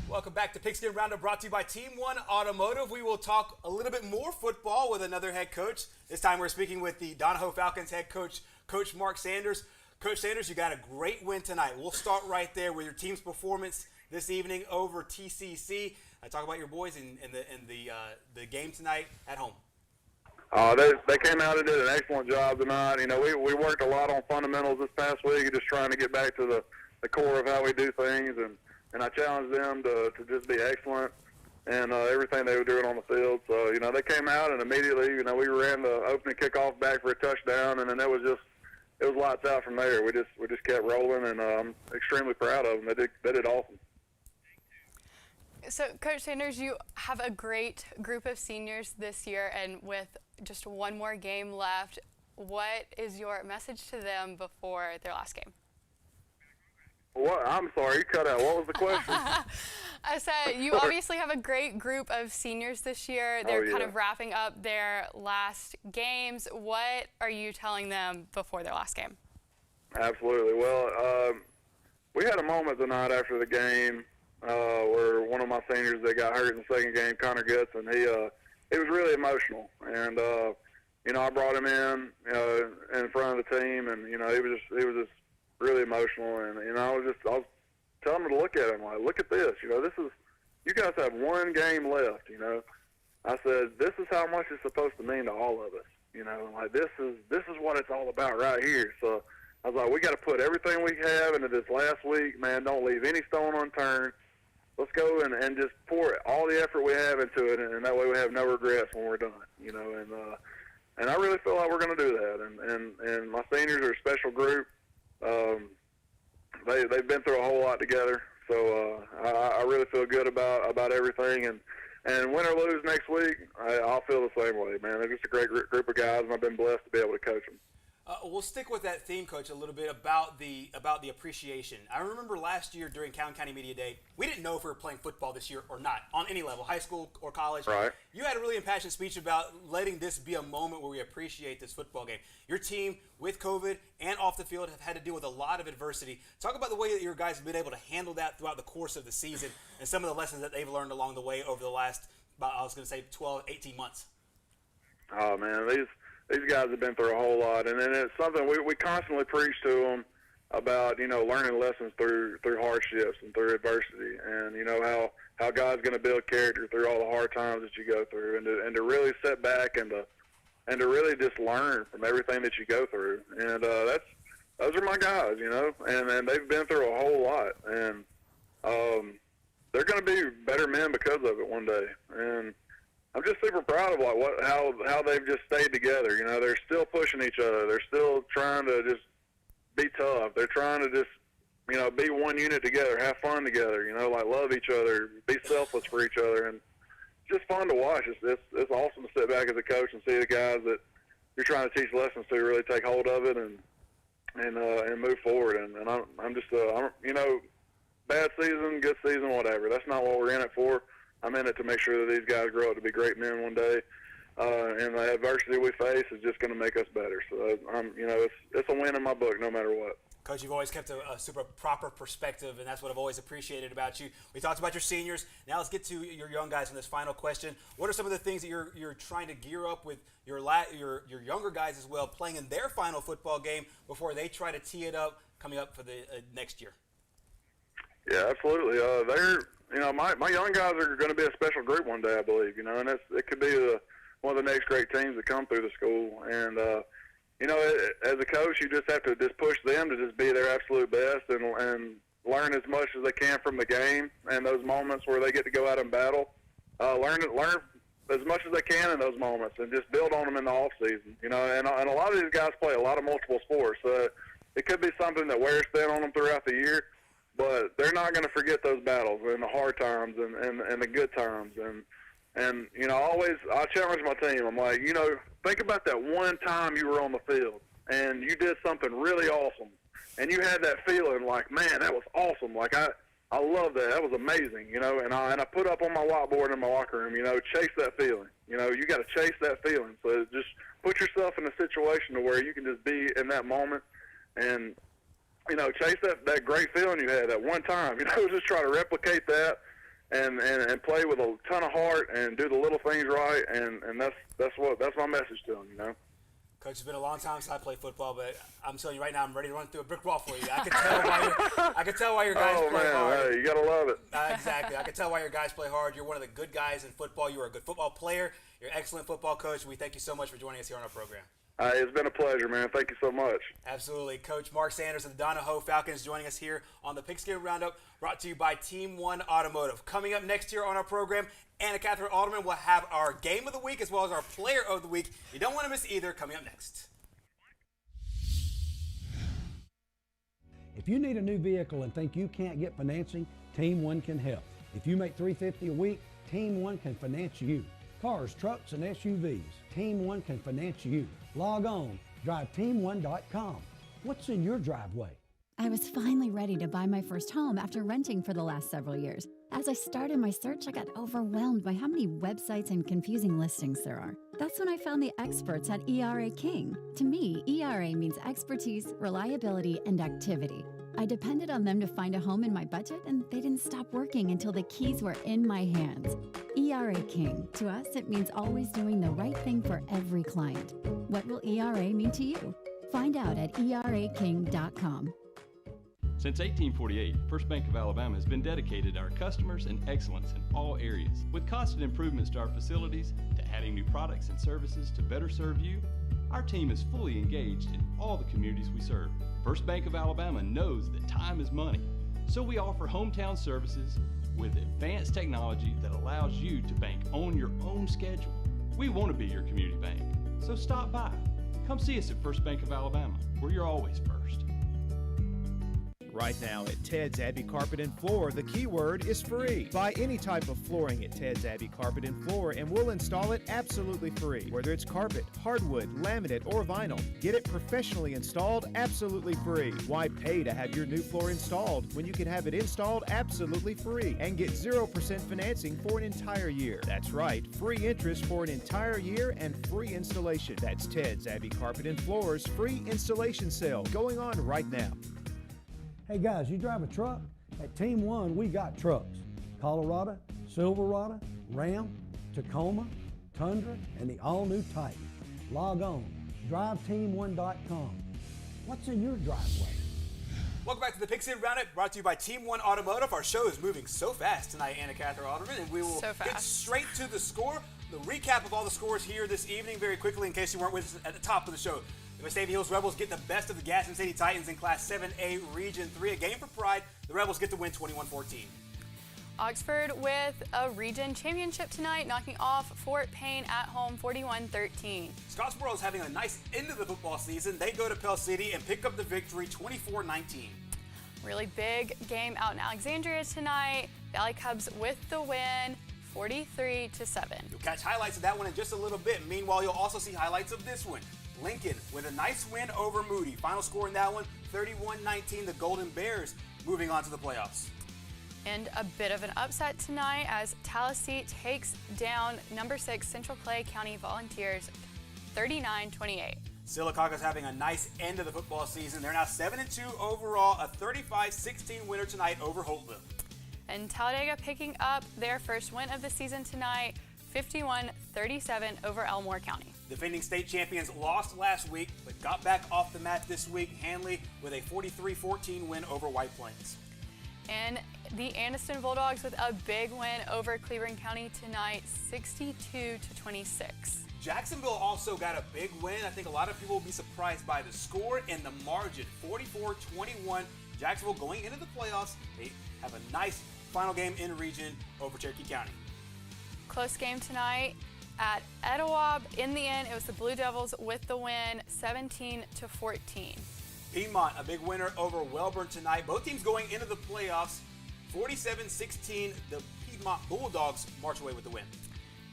Welcome back to Pigskin Roundup, brought to you by Team 1 Automotive. We will talk a little bit more football with another head coach. This time we're speaking with the Donahoe Falcons head coach, Coach Mark Sanders. Coach Sanders, you got a great win tonight. We'll start right there with your team's performance this evening over TCC. Talk about your boys in the game tonight at home. They came out and did an excellent job tonight. You know, we worked a lot on fundamentals this past week, just trying to get back to the core of how we do things, and I challenged them to just be excellent and everything they were doing on the field. So, you know, they came out and immediately, you know, we ran the opening kickoff back for a touchdown, and then it was lights out from there. We just kept rolling, and I'm extremely proud of them. They did awesome. So, Coach Sanders, you have a great group of seniors this year, and with just one more game left, what is your message to them before their last game? What? I'm sorry, you cut out. What was the question? I said you obviously have a great group of seniors this year. They're kind of wrapping up their last games. What are you telling them before their last game? Absolutely. Well, we had a moment tonight after the game where one of my seniors that got hurt in the second game, Connor Goodson, he was really emotional, and you know, I brought him in front of the team, and you know, he was just really emotional, and you know, I was telling him to look at him, like, look at this, you know, you guys have one game left, you know. I said, this is how much it's supposed to mean to all of us, you know, like this is what it's all about right here. So I was like, we got to put everything we have into this last week, man. Don't leave any stone unturned. Let's go and just pour all the effort we have into it, and that way we have no regrets when we're done, you know. And I really feel like we're going to do that. And my seniors are a special group. They've been through a whole lot together, so I really feel good about everything. And win or lose next week, I'll feel the same way, man. They're just a great group of guys, and I've been blessed to be able to coach them. We'll stick with that theme, Coach, a little bit about the appreciation. I remember last year during County Media Day, we didn't know if we were playing football this year or not, on any level, high school or college. Right. You had a really impassioned speech about letting this be a moment where we appreciate this football game. Your team, with COVID and off the field, have had to deal with a lot of adversity. Talk about the way that your guys have been able to handle that throughout the course of the season and some of the lessons that they've learned along the way over the last, I was going to say, 12, 18 months. Oh, man, these guys have been through a whole lot, and then it's something we constantly preach to them about, you know, learning lessons through hardships and through adversity, and you know how God's going to build character through all the hard times that you go through, and to really sit back and to really just learn from everything that you go through, and those are my guys, you know, and they've been through a whole lot, and they're going to be better men because of it one day, and I'm just super proud of how they've just stayed together. You know, they're still pushing each other. They're still trying to just be tough. They're trying to just, you know, be one unit together, have fun together. You know, like love each other, be selfless for each other, and it's just fun to watch. It's awesome to sit back as a coach and see the guys that you're trying to teach lessons to really take hold of it and move forward. And I'm just you know, bad season, good season, whatever. That's not what we're in it for. I'm in it to make sure that these guys grow up to be great men one day, and the adversity we face is just going to make us better. So, you know, it's a win in my book no matter what. Coach, you've always kept a super proper perspective, and that's what I've always appreciated about you. We talked about your seniors. Now let's get to your young guys in this final question. What are some of the things that you're trying to gear up with your younger guys as well, playing in their final football game before they try to tee it up coming up for the next year? Yeah, absolutely. You know, my young guys are going to be a special group one day, I believe. You know, and it could be one of the next great teams that come through the school. And you know, as a coach, you just have to just push them to just be their absolute best and learn as much as they can from the game and those moments where they get to go out and battle. Learn as much as they can in those moments and just build on them in the off season. You know, and a lot of these guys play a lot of multiple sports, so it could be something that wears thin on them throughout the year. But they're not going to forget those battles and the hard times and the good times. And you know, I challenge my team. I'm like, you know, think about that one time you were on the field and you did something really awesome. And you had that feeling like, man, that was awesome. Like, I love that. That was amazing, you know. And I put up on my whiteboard in my locker room, you know, chase that feeling. You know, you got to chase that feeling. So just put yourself in a situation to where you can just be in that moment and, you know, chase that great feeling you had at one time. You know, just try to replicate that and play with a ton of heart and do the little things right. And that's my message to them, you know. Coach, it's been a long time since I played football, but I'm telling you right now, I'm ready to run through a brick wall for you. I can tell why your guys play hard. Hey, you gotta love it. Exactly. I can tell why your guys play hard. You're one of the good guys in football. You are a good football player. You're an excellent football coach. We thank you so much for joining us here on our program. It's been a pleasure, man. Thank you so much. Absolutely. Coach Mark Sanders of the Donahoe Falcons joining us here on the Pigskin Roundup, brought to you by Team One Automotive. Coming up next year on our program, Anna Catherine Alderman will have our Game of the Week as well as our Player of the Week. You don't want to miss either. Coming up next. If you need a new vehicle and think you can't get financing, Team One can help. If you make $350 a week, Team One can finance you. Cars, trucks, and SUVs, Team One can finance you. Log on, driveteam1.com. What's in your driveway? I was finally ready to buy my first home after renting for the last several years. As I started my search, I got overwhelmed by how many websites and confusing listings there are. That's when I found the experts at ERA King. To me, ERA means expertise, reliability, and activity. I depended on them to find a home in my budget, and they didn't stop working until the keys were in my hands. ERA King. To us, it means always doing the right thing for every client. What will ERA mean to you? Find out at eraking.com. Since 1848, First Bank of Alabama has been dedicated to our customers and excellence in all areas. With constant improvements to our facilities, to adding new products and services to better serve you, our team is fully engaged in all the communities we serve. First Bank of Alabama knows that time is money, so we offer hometown services with advanced technology that allows you to bank on your own schedule. We want to be your community bank, so stop by. Come see us at First Bank of Alabama, where you're always first. Right now at Ted's Abbey Carpet and Floor, the keyword is free. Buy any type of flooring at Ted's Abbey Carpet and Floor and we'll install it absolutely free. Whether it's carpet, hardwood, laminate, or vinyl, get it professionally installed absolutely free. Why pay to have your new floor installed when you can have it installed absolutely free and get 0% financing for an entire year? That's right, free interest for an entire year and free installation. That's Ted's Abbey Carpet and Floor's free installation sale going on right now. Hey guys, you drive a truck? At Team One, we got trucks. Colorado, Silverado, Ram, Tacoma, Tundra, and the all-new Titan. Log on, driveteam1.com. What's in your driveway? Welcome back to the Pigskin Roundup, brought to you by Team One Automotive. Our show is moving so fast tonight, Anna Catherine Alderman, and we will get straight to the score. The recap of all the scores here this evening very quickly in case you weren't with us at the top of the show. The Vestavia Hills Rebels get the best of the Gaston City Titans in Class 7A Region 3. A game for pride. The Rebels get the win 21-14. Oxford with a region championship tonight, knocking off Fort Payne at home 41-13. Scottsboro is having a nice end of the football season. They go to Pell City and pick up the victory 24-19. Really big game out in Alexandria tonight. Valley Cubs with the win 43-7. You'll catch highlights of that one in just a little bit. Meanwhile, you'll also see highlights of this one. Lincoln with a nice win over Moody. Final score in that one, 31-19. The Golden Bears moving on to the playoffs. And a bit of an upset tonight as Tallahassee takes down number 6 Central Clay County Volunteers 39-28. Sylacauga's having a nice end of the football season. They're now 7-2 overall, a 35-16 winner tonight over Holtville. And Talladega picking up their first win of the season tonight, 51-37 over Elmore County. Defending state champions lost last week, but got back off the mat this week. Hanley with a 43-14 win over White Plains. And the Anniston Bulldogs with a big win over Cleveland County tonight, 62-26. Jacksonville also got a big win. I think a lot of people will be surprised by the score and the margin, 44-21. Jacksonville going into the playoffs. They have a nice final game in region over Cherokee County. Close game tonight at Etowah. In the end, it was the Blue Devils with the win, 17-14. Piedmont, a big winner over Wellborn tonight. Both teams going into the playoffs, 47-16. The Piedmont Bulldogs march away with the win.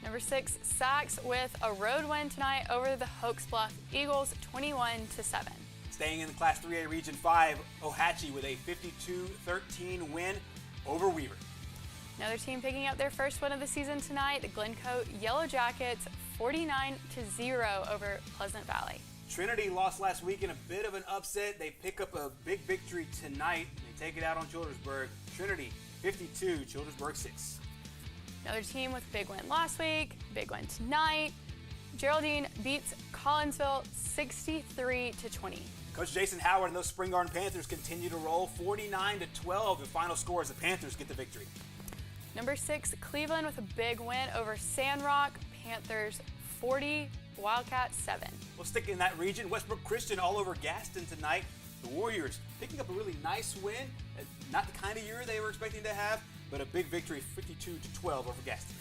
Number 6, Sacs with a road win tonight over the Hoax Bluff Eagles, 21-7. Staying in the Class 3A Region 5, Ohatchee with a 52-13 win over Weaver. Another team picking up their first win of the season tonight, the Glencoe Yellow Jackets, 49-0 over Pleasant Valley. Trinity lost last week in a bit of an upset. They pick up a big victory tonight. They take it out on Childersburg. Trinity 52, Childersburg 6. Another team with a big win last week, big win tonight. Geraldine beats Collinsville 63-20. Coach Jason Howard and those Spring Garden Panthers continue to roll 49-12. The final score as the Panthers get the victory. Number 6, Cleveland with a big win over Sandrock. Panthers 40, Wildcats 7. We'll stick in that region. Westbrook Christian all over Gaston tonight. The Warriors picking up a really nice win. Not the kind of year they were expecting to have, but a big victory, 52-12 over Gaston.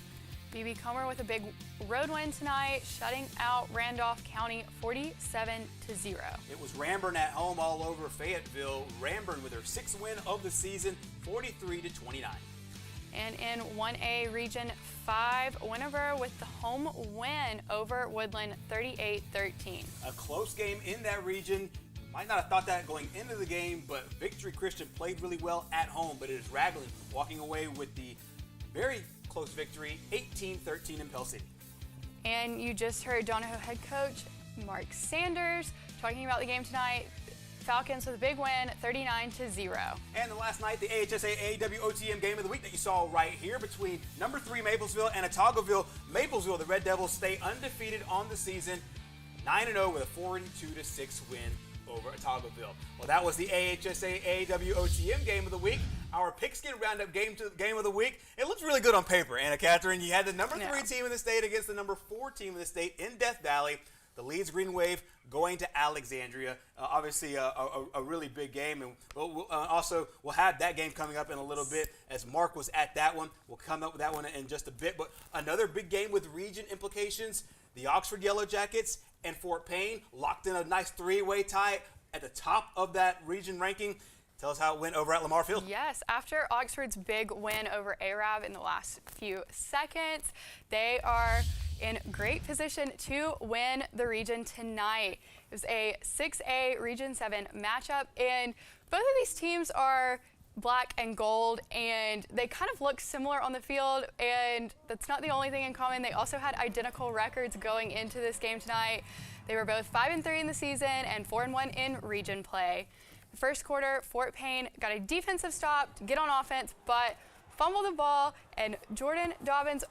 BB Comer with a big road win tonight, shutting out Randolph County 47-0. It was Ramburn at home all over Fayetteville. Ramburn with their 6th win of the season, 43-29. And in 1A Region 5, Winterberg with the home win over Woodland 38-13. A close game in that region. Might not have thought that going into the game, but Victory Christian played really well at home, but it is Raglan walking away with the very close victory, 18-13 in Pell City. And you just heard Donahoe head coach Mark Sanders talking about the game tonight. Falcons with a big win, 39-0. And the last night, the AHSA AWOTM game of the week that you saw right here between number 3 Maplesville and Otagoville. Maplesville, the Red Devils, stay undefeated on the season, 9-0 with a 4-2-6 win over Otagoville. Well, that was the AHSA AWOTM game of the week. Our Pigskin Roundup game of the week. It looks really good on paper, Anna Catherine. You had the number 3 team in the state against the number 4 team in the state in Death Valley. The Leeds Green Wave going to Alexandria. Obviously, a really big game. And we'll have that game coming up in a little bit as Mark was at that one. We'll come up with that one in just a bit. But another big game with region implications. The Oxford Yellow Jackets and Fort Payne locked in a nice 3-way tie at the top of that region ranking. Tell us how it went over at Lamar Field. Yes, after Oxford's big win over Arab in the last few seconds, they are in great position to win the region tonight. It was a 6A Region 7 matchup, and both of these teams are black and gold, and they kind of look similar on the field, and that's not the only thing in common. They also had identical records going into this game tonight. They were both 5-3 in the season and 4-1 in region play. The first quarter, Fort Payne got a defensive stop to get on offense, but fumbled the ball, and Jordan Dobbins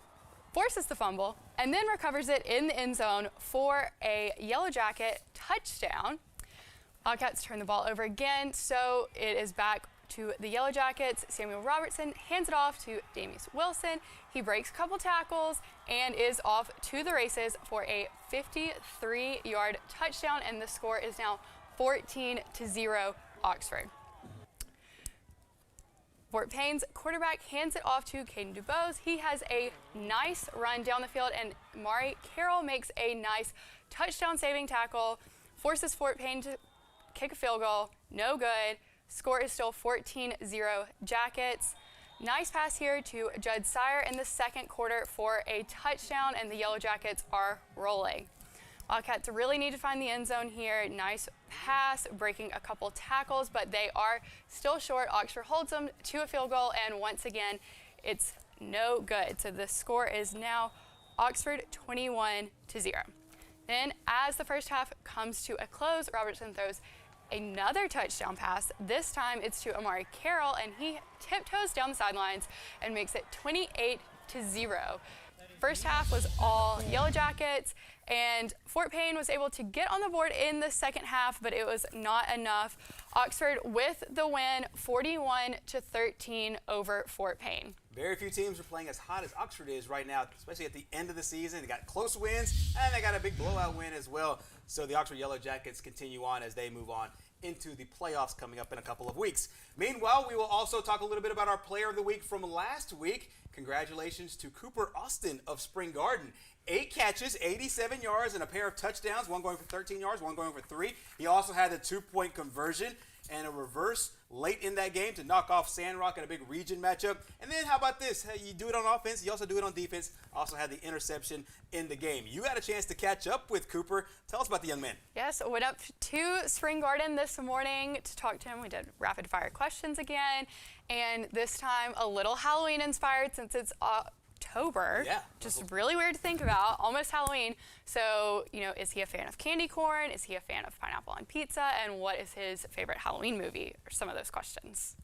forces the fumble and then recovers it in the end zone for a Yellow Jacket touchdown. Wildcats turn the ball over again, so it is back to the Yellow Jackets. Samuel Robertson hands it off to Damies Wilson. He breaks a couple tackles and is off to the races for a 53-yard touchdown, and the score is now 14-0 Oxford. Fort Payne's quarterback hands it off to Caden Dubose. He has a nice run down the field, and Mari Carroll makes a nice touchdown-saving tackle, forces Fort Payne to kick a field goal. No good. Score is still 14-0 Jackets. Nice pass here to Judd Sire in the second quarter for a touchdown, and the Yellow Jackets are rolling. Wildcats really need to find the end zone here. Nice pass, breaking a couple tackles, but they are still short. Oxford holds them to a field goal, and once again, it's no good. So the score is now Oxford 21-0. Then, as the first half comes to a close, Robertson throws another touchdown pass. This time it's to Amari Carroll, and he tiptoes down the sidelines and makes it 28-0. First half was all Yellow Jackets, and Fort Payne was able to get on the board in the second half, but it was not enough. Oxford with the win, 41-13 over Fort Payne. Very few teams are playing as hot as Oxford is right now, especially at the end of the season. They got close wins, and they got a big blowout win as well. So the Oxford Yellow Jackets continue on as they move on into the playoffs coming up in a couple of weeks. Meanwhile, we will also talk a little bit about our player of the week from last week. Congratulations to Cooper Austin of Spring Garden. 8 catches, 87 yards, and a pair of touchdowns, one going for 13 yards, one going for 3. He also had a 2-point conversion and a reverse late in that game to knock off Sandrock in a big region matchup. And then how about this? You do it on offense, you also do it on defense. Also had the interception in the game. You had a chance to catch up with Cooper. Tell us about the young man. Yes, I went up to Spring Garden this morning to talk to him. We did rapid fire questions again, and this time a little Halloween inspired since it's October. Yeah. Just really weird to think about, almost Halloween. So, is he a fan of candy corn? Is he a fan of pineapple on pizza? And what is his favorite Halloween movie? Or some of those questions.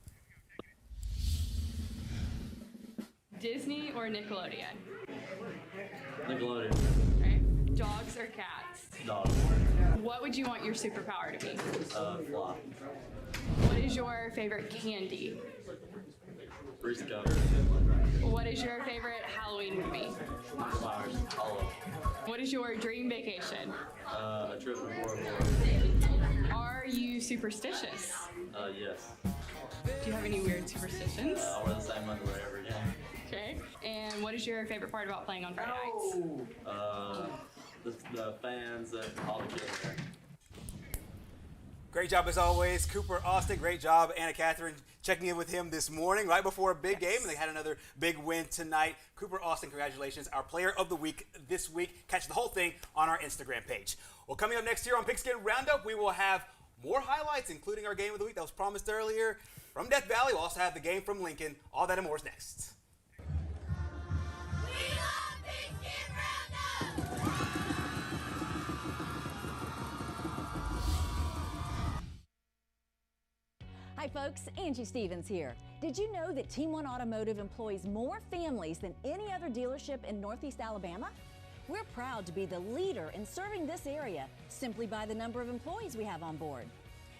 Disney or Nickelodeon? Nickelodeon. Right. Dogs or cats? Dogs. What would you want your superpower to be? Fly. What is your favorite candy? Reese Cup. What is your favorite Halloween movie? Myers. Hollow. What is your dream vacation? A trip to Bora Bora. Are you superstitious? Yes. Do you have any weird superstitions? I wear the same underwear every day. Okay. And what is your favorite part about playing on Friday nights? The fans and all the kids there. Great job as always, Cooper Austin. Great job, Anna Catherine, checking in with him this morning right before a big game. And they had another big win tonight. Cooper Austin, congratulations, our player of the week this week. Catch the whole thing on our Instagram page. Well, coming up next year on Pigskin Roundup, we will have more highlights, including our game of the week that was promised earlier from Death Valley. We'll also have the game from Lincoln. All that and more is next. Hi folks, Angie Stevens here. Did you know that Team One Automotive employs more families than any other dealership in Northeast Alabama? We're proud to be the leader in serving this area simply by the number of employees we have on board.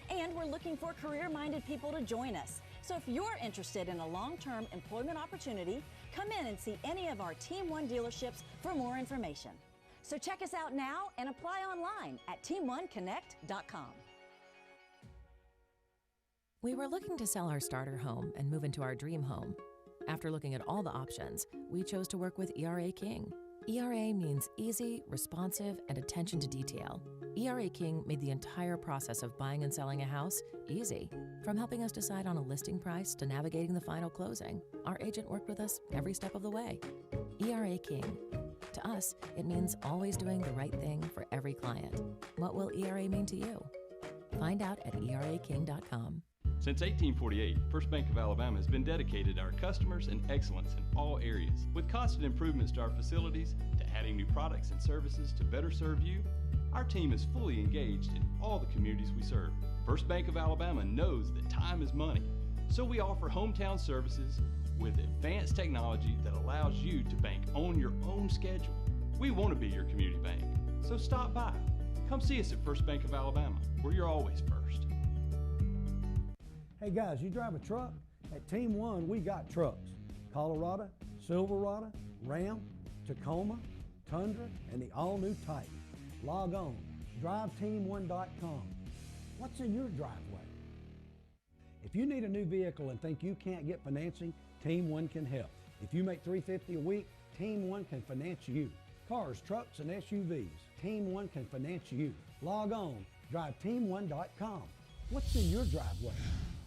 And we're looking for career-minded people to join us. So if you're interested in a long-term employment opportunity, come in and see any of our Team One dealerships for more information. So check us out now and apply online at teamoneconnect.com. We were looking to sell our starter home and move into our dream home. After looking at all the options, we chose to work with ERA King. ERA means easy, responsive, and attention to detail. ERA King made the entire process of buying and selling a house easy. From helping us decide on a listing price to navigating the final closing, our agent worked with us every step of the way. ERA King. To us, it means always doing the right thing for every client. What will ERA mean to you? Find out at eraking.com. Since 1848, First Bank of Alabama has been dedicated to our customers and excellence in all areas. With constant improvements to our facilities, to adding new products and services to better serve you, our team is fully engaged in all the communities we serve. First Bank of Alabama knows that time is money, so we offer hometown services with advanced technology that allows you to bank on your own schedule. We want to be your community bank, so stop by. Come see us at First Bank of Alabama, where you're always first. Hey guys, you drive a truck? At Team One, we got trucks. Colorado, Silverado, Ram, Tacoma, Tundra, and the all-new Titan. Log on, driveteam1.com. What's in your driveway? If you need a new vehicle and think you can't get financing, Team One can help. If you make $350 a week, Team One can finance you. Cars, trucks, and SUVs, Team One can finance you. Log on, driveteam1.com. What's in your driveway?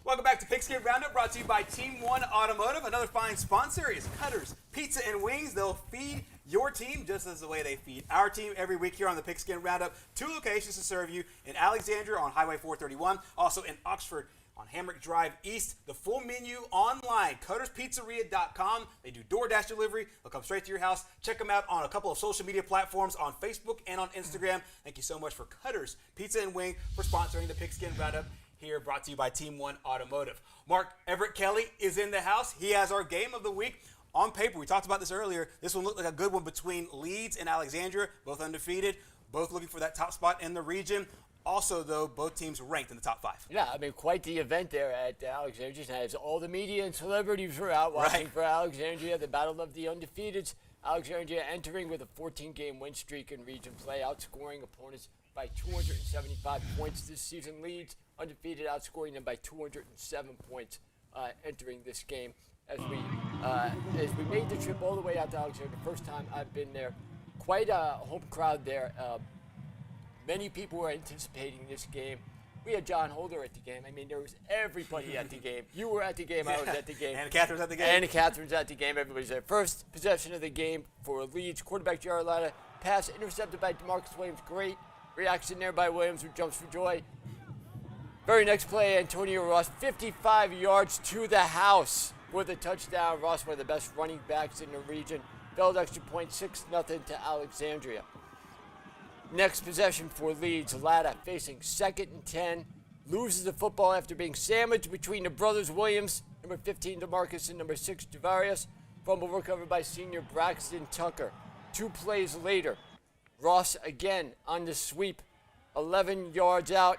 Welcome back to Pigskin Roundup, brought to you by Team One Automotive. Another fine sponsor is Cutters Pizza and Wings. They'll feed your team just as the way they feed our team every week here on the Pigskin Roundup. 2 locations to serve you in Alexandria on Highway 431, also in Oxford on Hamrick Drive East. The full menu online, cutterspizzeria.com. They do DoorDash delivery. They'll come straight to your house. Check them out on a couple of social media platforms on Facebook and on Instagram. Thank you so much for Cutters Pizza and Wing for sponsoring the Pigskin Roundup here, brought to you by Team One Automotive. Mark Everett Kelly is in the house. He has our game of the week. On paper, we talked about this earlier, this one looked like a good one between Leeds and Alexandria, both undefeated, both looking for that top spot in the region. Also, though, both teams ranked in the top 5. Yeah, I mean, quite the event there at Alexandria. As all the media and celebrities were out watching for Alexandria, the battle of the undefeateds. Alexandria entering with a 14-game win streak in region play, outscoring opponents by 275 points this season. Leeds undefeated, outscoring them by 207 points entering this game. As we made the trip all the way out to Alexandria, first time I've been there, quite a home crowd there. Many people were anticipating this game. We had John Holder at the game. I mean, there was everybody at the game. You were at the game. I was at the game. Anna Catherine's at the game. Anna Catherine's at the game. Everybody's there. First possession of the game for Leeds. Quarterback Jared Latta. Pass intercepted by DeMarcus Williams. Great reaction there by Williams, who jumps for joy. Very next play, Antonio Ross, 55 yards to the house with a touchdown. Ross, one of the best running backs in the region. Failed extra point, 6-0 to Alexandria. Next possession for Leeds. Latta facing 2nd and 10. Loses the football after being sandwiched between the brothers Williams, number 15 DeMarcus and number 6 Javarius. Fumble recovered by senior Braxton Tucker. 2 plays later, Ross again on the sweep, 11 yards out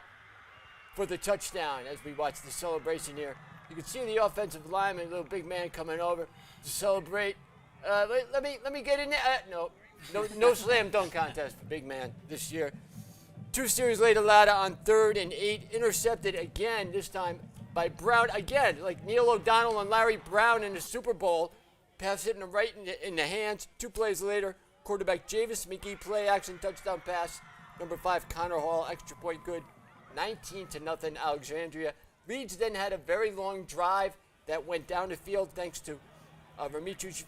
for the touchdown as we watch the celebration here. You can see the offensive lineman, little big man coming over to celebrate. Let me get in there. No slam dunk contest for big man this year. 2 series later, Latta on 3rd and 8, intercepted again, this time by Brown. Again, like Neil O'Donnell and Larry Brown in the Super Bowl. Pass hitting him right in the hands. 2 plays later, quarterback Javis McGee play action touchdown pass. Number 5, Connor Hall, extra point good. 19-0 Alexandria. Leeds then had a very long drive that went down the field thanks to Remitrich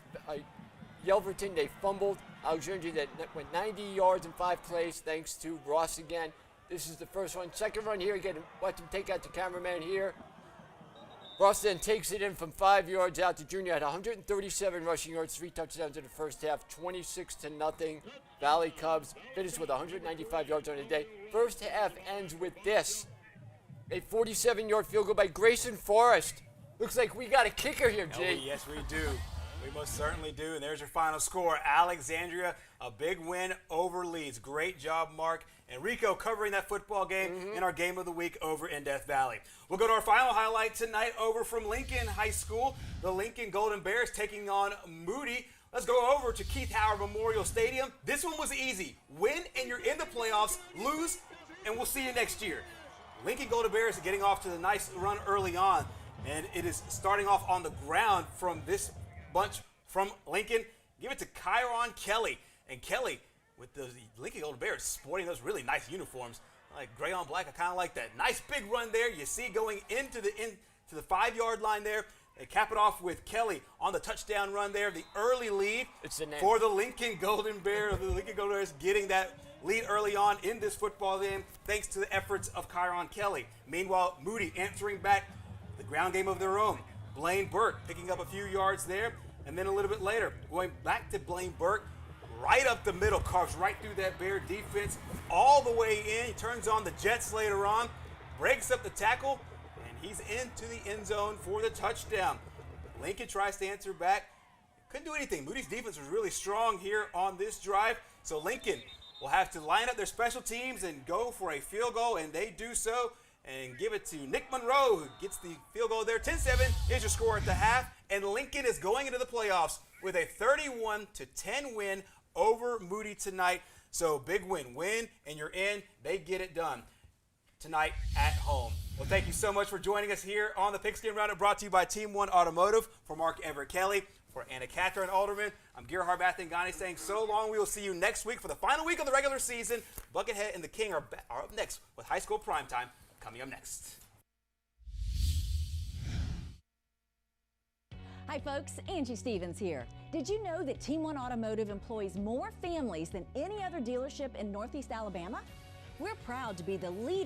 Yelverton. They fumbled. Alexandria that went 90 yards in 5 plays thanks to Ross again. This is the first one. Second run here, again, watch him take out the cameraman here. Ross then takes it in from 5 yards out. The junior had 137 rushing yards, 3 touchdowns in the first half, 26-0. Valley Cubs finished with 195 yards on the day. First half ends with this. A 47-yard field goal by Grayson Forrest. Looks like we got a kicker here, Jay. Yes, we do. We most certainly do. And there's your final score. Alexandria, a big win over Leeds. Great job, Mark and Rico, covering that football game in our game of the week over in Death Valley. We'll go to our final highlight tonight over from Lincoln High School. The Lincoln Golden Bears taking on Moody. Let's go over to Keith Howard Memorial Stadium. This one was easy. Win and you're in the playoffs. Lose and we'll see you next year. Lincoln Golden Bears are getting off to the nice run early on. And it is starting off on the ground from this bunch from Lincoln. Give it to Kyron Kelly. And Kelly, with the Lincoln Golden Bears sporting those really nice uniforms, like gray on black, I kind of like that. Nice big run there. You see going into the 5-yard line there. They cap it off with Kelly on the touchdown run there. The early lead for the Lincoln Golden Bears. The Lincoln Golden Bears getting that lead early on in this football game thanks to the efforts of Kyron Kelly. Meanwhile, Moody answering back the ground game of their own. Blaine Burke picking up a few yards there. And then a little bit later, going back to Blaine Burke, right up the middle, carves right through that Bear defense, all the way in. He turns on the Jets later on, breaks up the tackle, and he's into the end zone for the touchdown. Lincoln tries to answer back. Couldn't do anything. Moody's defense was really strong here on this drive, so Lincoln will have to line up their special teams and go for a field goal, and they do so. And give it to Nick Monroe, who gets the field goal there. 10-7 is your score at the half. And Lincoln is going into the playoffs with a 31-10 win over Moody tonight. So big win, and you're in. They get it done tonight at home. Well, thank you so much for joining us here on the Pigskin Roundup, brought to you by Team 1 Automotive. For Mark Everett Kelly, for Anna Catherine Alderman, I'm Gerhard Bathangani saying so long. We will see you next week for the final week of the regular season. Buckethead and the King are up next with high school primetime. Coming up next. Hi folks, Angie Stevens here. Did you know that Team 1 Automotive employs more families than any other dealership in Northeast Alabama? We're proud to be the leader